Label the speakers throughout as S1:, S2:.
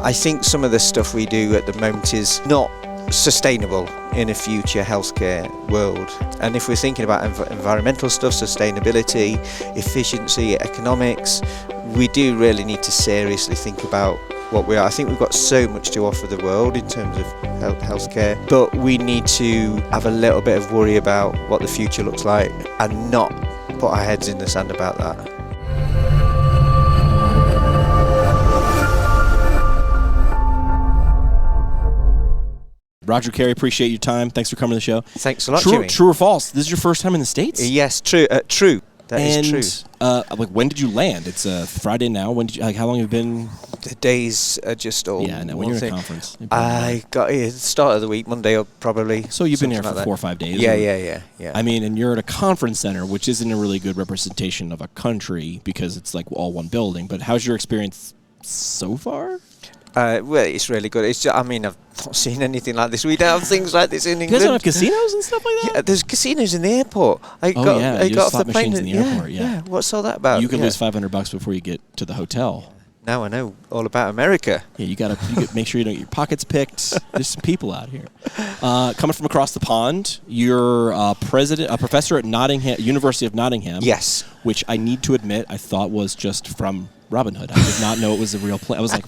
S1: I think some of the stuff we do at the moment is not sustainable in a future healthcare world. And if we're thinking about environmental stuff, sustainability, efficiency, economics, we do really need to seriously think about what we are. I think we've got so much to offer the world in terms of healthcare, but we need to have a little bit of worry about what the future looks like and not put our heads in the sand about that.
S2: Roger Kerry, appreciate your time. Thanks for coming to the show.
S1: Thanks a lot,
S2: True,
S1: Jimmy.
S2: true or false? This is your first time in the States?
S1: Yes, true. True. That is true.
S2: Like, when did you land? It's Friday now. When did you? Like, how long have you been?
S1: The days are just all.
S2: Yeah, no. When you're at a conference,
S1: I got here at the start of the week, Monday or probably.
S2: So you've been here for 4 or 5 days.
S1: Yeah.
S2: I mean, and you're at a conference center, which isn't a really good representation of a country because it's like all one building. But how's your experience so far?
S1: Well, it's really good. It's just, I mean, I've not seen anything like this. We don't have things like this in England.
S2: You guys don't have casinos and stuff like that?
S1: Yeah, there's casinos in the airport. I got off the plane
S2: in the airport. Yeah.
S1: What's all that about?
S2: You can lose $500 before you get to the hotel.
S1: Now I know all about America.
S2: Yeah, you gotta make sure you don't get your pockets picked. There's some people out here. Coming from across the pond, you're a professor at University of Nottingham.
S1: Yes.
S2: Which I need to admit, I thought was just from Robin Hood. I did not know it was a real place. I was like,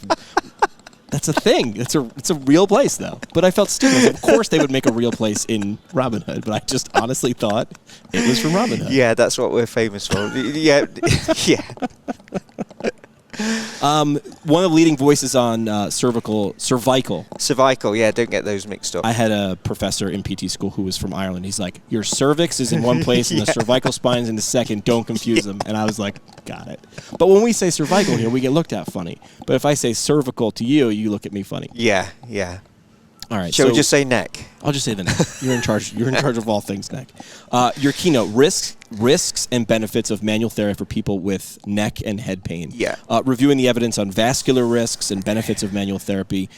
S2: that's a thing. It's a real place, though. But I felt stupid. Of course they would make a real place in Robin Hood, but I just honestly thought it was from Robin Hood.
S1: Yeah, that's what we're famous for. Yeah.
S2: One of the leading voices on cervical.
S1: Cervical, yeah, don't get those mixed up.
S2: I had a professor in PT school who was from Ireland. He's like, your cervix is in one place and the cervical spine is in the second. Don't confuse them. And I was like, got it. But when we say cervical here, we get looked at funny. But if I say cervical to you, you look at me funny.
S1: Yeah.
S2: All right.
S1: Shall we just say neck?
S2: I'll just say the neck. You're in charge. You're in charge of all things neck. Your keynote: risks and benefits of manual therapy for people with neck and head pain.
S1: Yeah.
S2: Reviewing the evidence on vascular risks and benefits of manual therapy,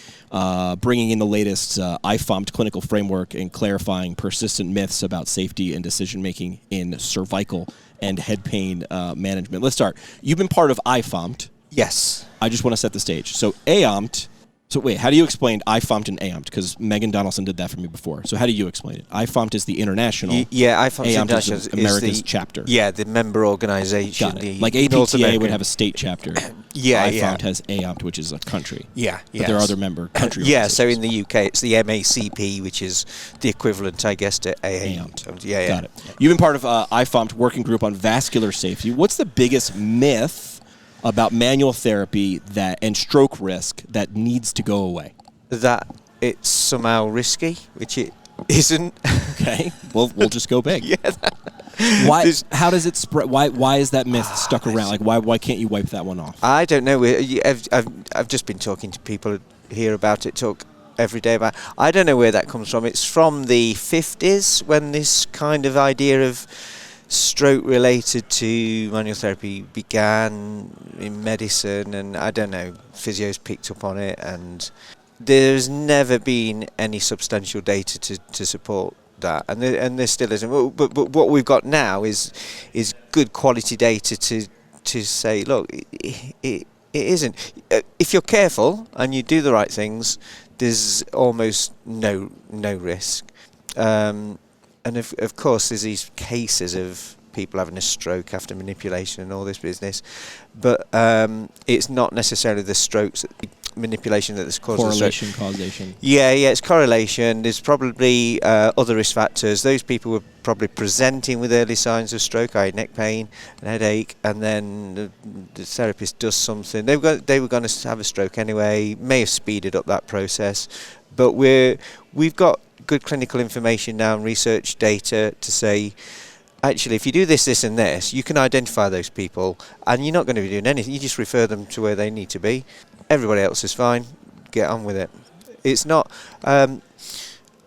S2: bringing in the latest IFOMPT clinical framework, and clarifying persistent myths about safety and decision making in cervical and head pain management. Let's start. You've been part of IFOMPT.
S1: Yes.
S2: I just want to set the stage. So AAOMPT. So wait, how do you explain IFOMPT and AAOMPT? Because Megan Donaldson did that for me before. So how do you explain it? IFOMPT is the international.
S1: IFOMPT
S2: International is America's chapter.
S1: Yeah, the member organization.
S2: Got it. Like APTA would have a state chapter. IFOMPT has AAOMPT, which is a country.
S1: Yeah.
S2: But there are other member country
S1: Yeah, so in the UK, it's the MACP, which is the equivalent, I guess, to AAOMPT. Yeah.
S2: Got it. You've been part of IFOMPT working group on vascular safety. What's the biggest myth about manual therapy and stroke risk that needs to go away?
S1: That it's somehow risky, which it isn't.
S2: Okay, we'll just go big.
S1: Yeah.
S2: Why? How does it spread? Why is that myth stuck around? Like, why can't you wipe that one off?
S1: I don't know. I've just been talking to people here about it. Talk every day about. I don't know where that comes from. It's from the 50s when this kind of idea of stroke related to manual therapy began in medicine, and I don't know, physios picked up on it, and there's never been any substantial data to support that, and there still isn't. But what we've got now is good quality data to say, look, it isn't. If you're careful and you do the right things, there's almost no risk. And of course, there's these cases of people having a stroke after manipulation and all this business, but it's not necessarily the strokes, manipulation that's caused the stroke.
S2: Causation.
S1: Yeah, it's correlation. There's probably other risk factors. Those people were probably presenting with early signs of stroke, i.e. neck pain and headache, and then the therapist does something. They were going to have a stroke anyway, may have speeded up that process, but we've got good clinical information now and research data to say, actually, if you do this and this, you can identify those people, and you're not going to be doing anything. You just refer them to where they need to be. Everybody else is fine. Get on with it. It's not. I'm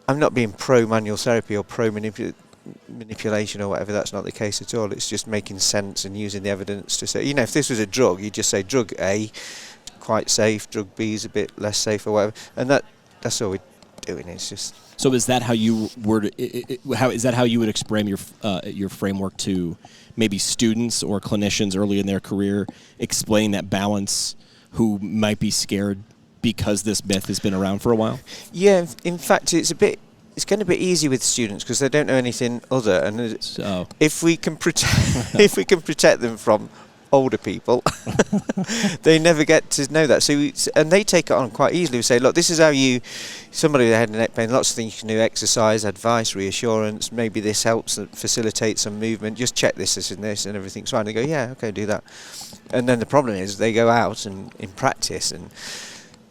S1: not being pro manual therapy or pro manipulation or whatever. That's not the case at all. It's just making sense and using the evidence to say, if this was a drug, you'd just say drug A, quite safe. Drug B is a bit less safe or whatever, and that's all we're doing. It's just.
S2: So is that how you would explain your framework to maybe students or clinicians early in their career, explain that balance who might be scared because this myth has been around for a while?
S1: Yeah, in fact, it's going to be easy with students because they don't know anything other, and
S2: So
S1: if we can protect them from older people, they never get to know that. And they take it on quite easily. We say, look, this is how somebody with head and neck pain, lots of things you can do: exercise, advice, reassurance. Maybe this helps facilitate some movement. Just check this, and this, and everything's fine. They go, yeah, okay, do that. And then the problem is they go out and in practice and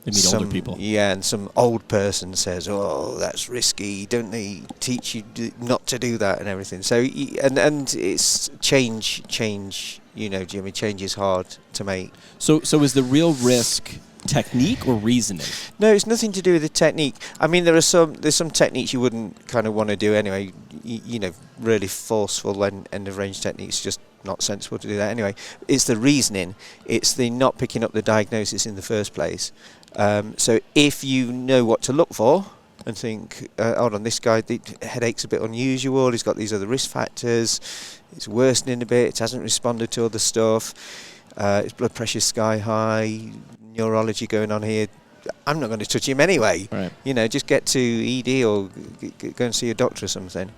S2: they meet older people.
S1: Yeah, and some old person says, "Oh, that's risky. Don't they teach you not to do that and everything?" So, and it's change. Jimmy, change is hard to make.
S2: So is the real risk technique or reasoning?
S1: No, it's nothing to do with the technique. I mean, there's some techniques you wouldn't kind of want to do anyway. Really forceful end of range techniques, just not sensible to do that anyway. It's the reasoning. It's the not picking up the diagnosis in the first place. So if you know what to look for and think, hold on, this guy, the headache's a bit unusual, he's got these other risk factors, it's worsening a bit, it hasn't responded to other stuff, his blood pressure's sky high, neurology going on here, I'm not going to touch him anyway.
S2: Right.
S1: Just get to ED or go and see a doctor or something.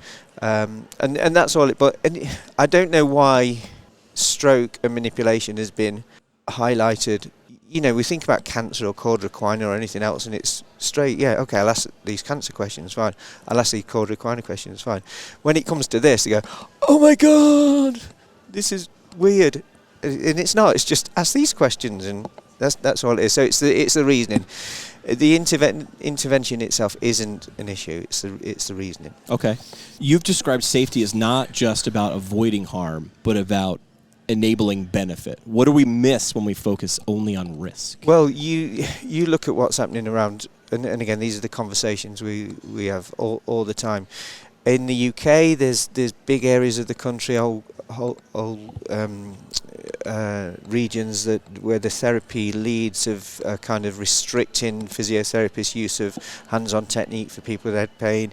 S1: And that's all but I don't know why stroke and manipulation has been highlighted. We think about cancer or cord requiner or anything else, and it's straight, yeah, okay, I'll ask these cancer questions, fine. I'll ask these cord requiner questions, fine. When it comes to this, they go, oh my God, this is weird. And it's not, it's just ask these questions, and that's all it is. So it's the reasoning. The intervention itself isn't an issue, it's the reasoning.
S2: Okay. You've described safety as not just about avoiding harm, but about enabling benefit. What do we miss when we focus only on risk?
S1: Well, you look at what's happening around, and again, these are the conversations we have all the time. In the UK, there's big areas of the country, regions where the therapy leads of kind of restricting physiotherapists' use of hands-on technique for people with head pain.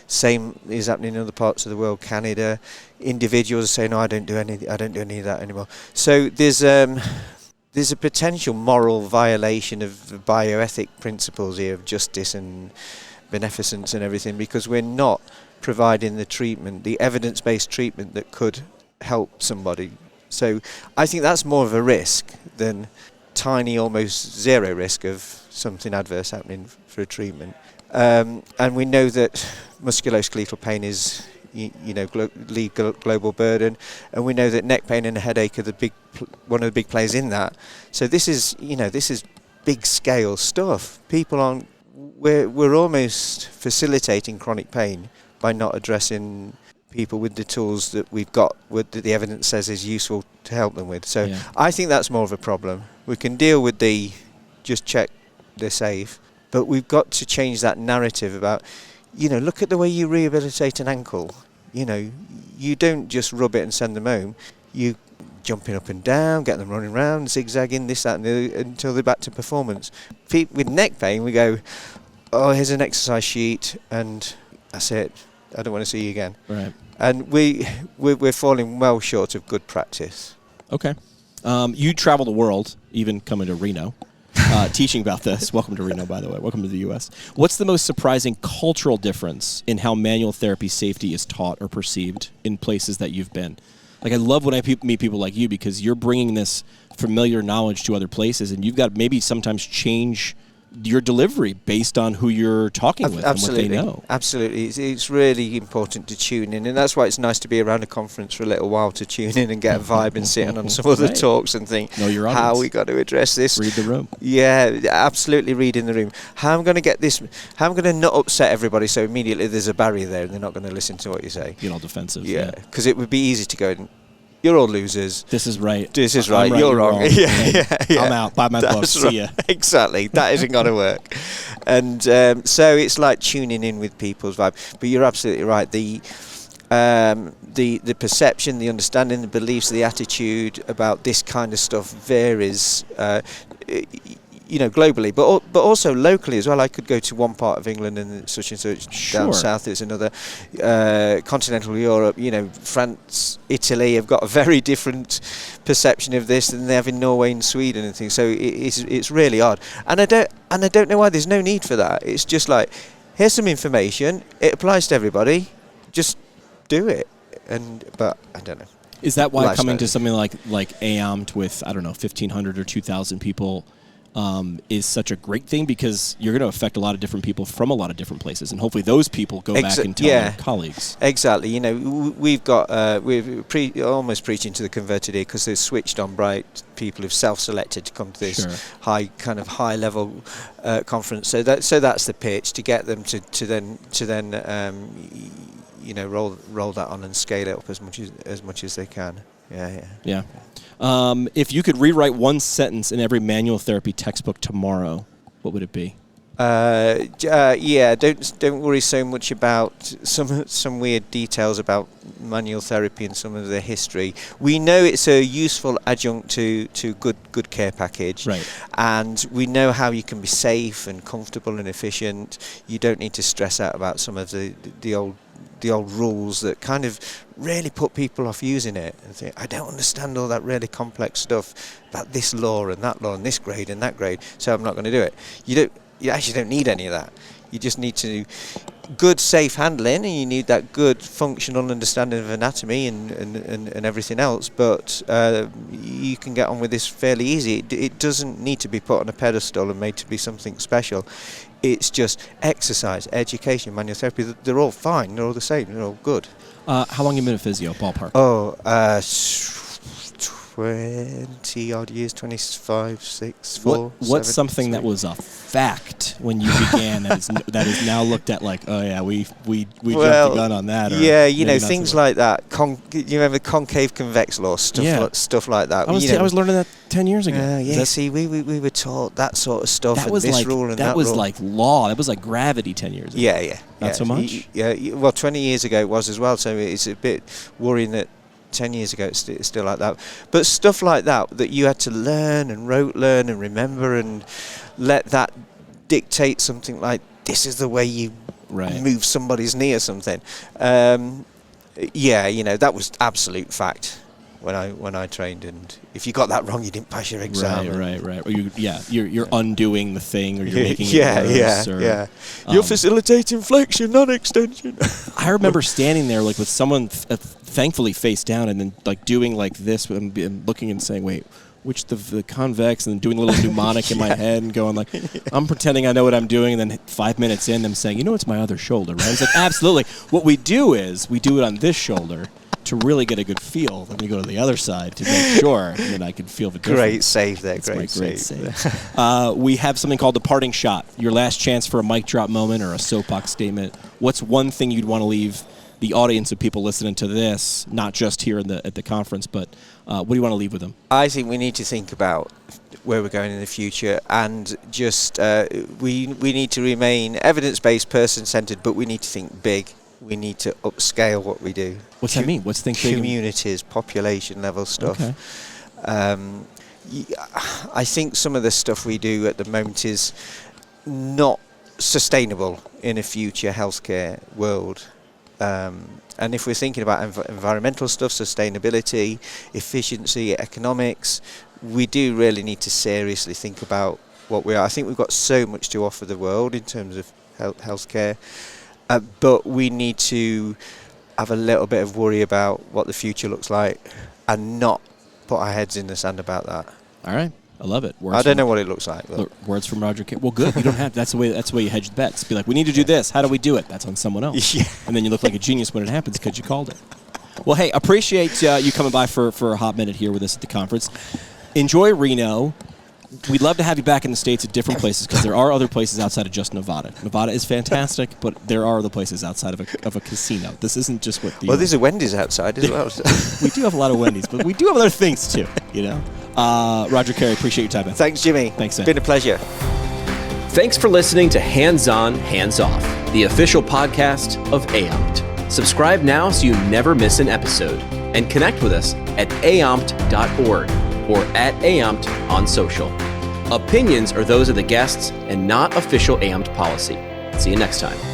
S1: Same is happening in other parts of the world. Canada, individuals are saying, "No, I don't do any of that anymore." So there's a potential moral violation of the bioethic principles here of justice and beneficence and everything, because we're not providing the treatment, the evidence-based treatment that could help somebody. So I think that's more of a risk than tiny, almost zero risk of something adverse happening for a treatment. And we know that musculoskeletal pain is, lead global burden, and we know that neck pain and headache are one of the big players in that. So this is big scale stuff. We're almost facilitating chronic pain by not addressing people with the tools that we've got, that the evidence says is useful to help them with. So yeah. I think that's more of a problem. We can deal with just check they're safe, but we've got to change that narrative about, look at the way you rehabilitate an ankle. You don't just rub it and send them home. You jumping up and down, get them running around, zigzagging, this, that, and the other, until they're back to performance. With neck pain, we go, oh, here's an exercise sheet, and that's it. I don't want to see you again.
S2: Right.
S1: And we're falling well short of good practice.
S2: Okay. You travel the world, even coming to Reno, teaching about this. Welcome to Reno, by the way. Welcome to the U.S. What's the most surprising cultural difference in how manual therapy safety is taught or perceived in places that you've been? Like, I love when I meet people like you, because you're bringing this familiar knowledge to other places, and you've got maybe sometimes change your delivery based on who you're talking with and what they know.
S1: Absolutely. It's really important to tune in, and that's why it's nice to be around a conference for a little while, to tune in and get a vibe and sit in on some other talks and think, how we got to address this.
S2: Read the room.
S1: Yeah, absolutely, read in the room. How I'm going to not upset everybody so immediately there's a barrier there and they're not going to listen to what you say.
S2: Get all defensive.
S1: Yeah, because it would be easy to go, you're all losers.
S2: This is right.
S1: This is right. You're wrong. Yeah.
S2: I'm out. Buy my book. See ya.
S1: Exactly. That isn't going to work. And so it's like tuning in with people's vibe. But you're absolutely right. The perception, the understanding, the beliefs, the attitude about this kind of stuff varies. globally, but also locally as well. I could go to one part of England and such down south is another. Continental Europe, France, Italy have got a very different perception of this than they have in Norway and Sweden and things. So it's really odd, and I don't know why. There's no need for that. It's just like, here's some information. It applies to everybody. Just do it. But I don't know.
S2: Is that why coming to something like AAOMPT with, I don't know, 1,500 or 2,000 people is such a great thing? Because you're going to affect a lot of different people from a lot of different places, and hopefully those people go back and tell their colleagues.
S1: Exactly. We've got we're almost preaching to the converted here, because they're switched on bright people who've self-selected to come to this high level conference. So that's the pitch, to get them to then roll that on and scale it up as much as they can. Yeah.
S2: If you could rewrite one sentence in every manual therapy textbook tomorrow, what would it be?
S1: Don't worry so much about some weird details about manual therapy and some of the history. We know it's a useful adjunct to good care package,
S2: right?
S1: And we know how you can be safe and comfortable and efficient. You don't need to stress out about some of the old rules that kind of really put people off using it, and think, I don't understand all that really complex stuff about this law and that law and this grade and that grade, so I'm not going to do it. You actually don't need any of that. You just need to good safe handling, and you need that good functional understanding of anatomy and everything else, but you can get on with this fairly easy. It doesn't need to be put on a pedestal and made to be something special. It's just exercise, education, manual therapy. They're all fine. They're all the same. They're all good.
S2: How long have you been a physio, ballpark?
S1: 20 odd years, 25, 6, 4.
S2: What's something that was a fact when you began that is now looked at like, oh yeah, we jumped the gun on that? Or
S1: things like that. You remember concave convex law, stuff like that.
S2: I was learning that 10 years ago.
S1: See, we were taught that sort of stuff.
S2: That was
S1: this rule and that
S2: was
S1: rule.
S2: Like law. That was like gravity 10 years ago.
S1: Yeah.
S2: Not so much.
S1: Well, 20 years ago it was as well. So it's a bit worrying that 10 years ago it's still like that. But stuff like that you had to learn and learn and remember, and let that dictate something like, this is the way you move somebody's knee or something. That was absolute fact when I trained, and if you got that wrong, you didn't pass your exam.
S2: Right. Or you're undoing the thing, or you're making it worse.
S1: You're facilitating flexion, not extension.
S2: I remember standing there like with someone thankfully face down, and then like doing like this and looking and saying, wait, which the convex, and then doing a little mnemonic in my head and going like, I'm pretending I know what I'm doing, and then 5 minutes in, them saying, it's my other shoulder, right? It's like, absolutely. What we do is we do it on this shoulder to really get a good feel. Then we go to the other side to make sure, and then I can feel the difference.
S1: Great save there.
S2: Great save. We have something called the parting shot. Your last chance for a mic drop moment or a soapbox statement. What's one thing you'd want to leave the audience of people listening to this, not just here at the conference, but what do you want to leave with them? I
S1: think we need to think about where we're going in the future, and just we need to remain evidence-based, person-centered, but we need to think big. We need to upscale what we do.
S2: What's that mean? What's think big?
S1: Communities, population level stuff.
S2: Okay.
S1: I think some of the stuff we do at the moment is not sustainable in a future healthcare world. And if we're thinking about environmental stuff, sustainability, efficiency, economics, we do really need to seriously think about what we are. I think we've got so much to offer the world in terms of healthcare, but we need to have a little bit of worry about what the future looks like and not put our heads in the sand about that.
S2: All right. I love it.
S1: I don't know what it looks like.
S2: Words from Roger Kerry. Well, good. You don't have. That's the way you hedge the bets. Be like, we need to do this. How do we do it? That's on someone else.
S1: Yeah.
S2: And then you look like a genius when it happens because you called it. Well, hey, appreciate you coming by for a hot minute here with us at the conference. Enjoy Reno. We'd love to have you back in the States at different places, because there are other places outside of just Nevada. Nevada is fantastic, but there are other places outside of a casino. This isn't just what the...
S1: Well, there's a Wendy's outside as well.
S2: We do have a lot of Wendy's, but we do have other things too, Roger Kerry, appreciate your time, man.
S1: Thanks, Jimmy.
S2: Thanks, man.
S1: It's been a pleasure.
S3: Thanks for listening to Hands On, Hands Off, the official podcast of AAOMPT. Subscribe now so you never miss an episode, and connect with us at aompt.org or at AAOMPT on social. Opinions are those of the guests and not official AAOMPT policy. See you next time.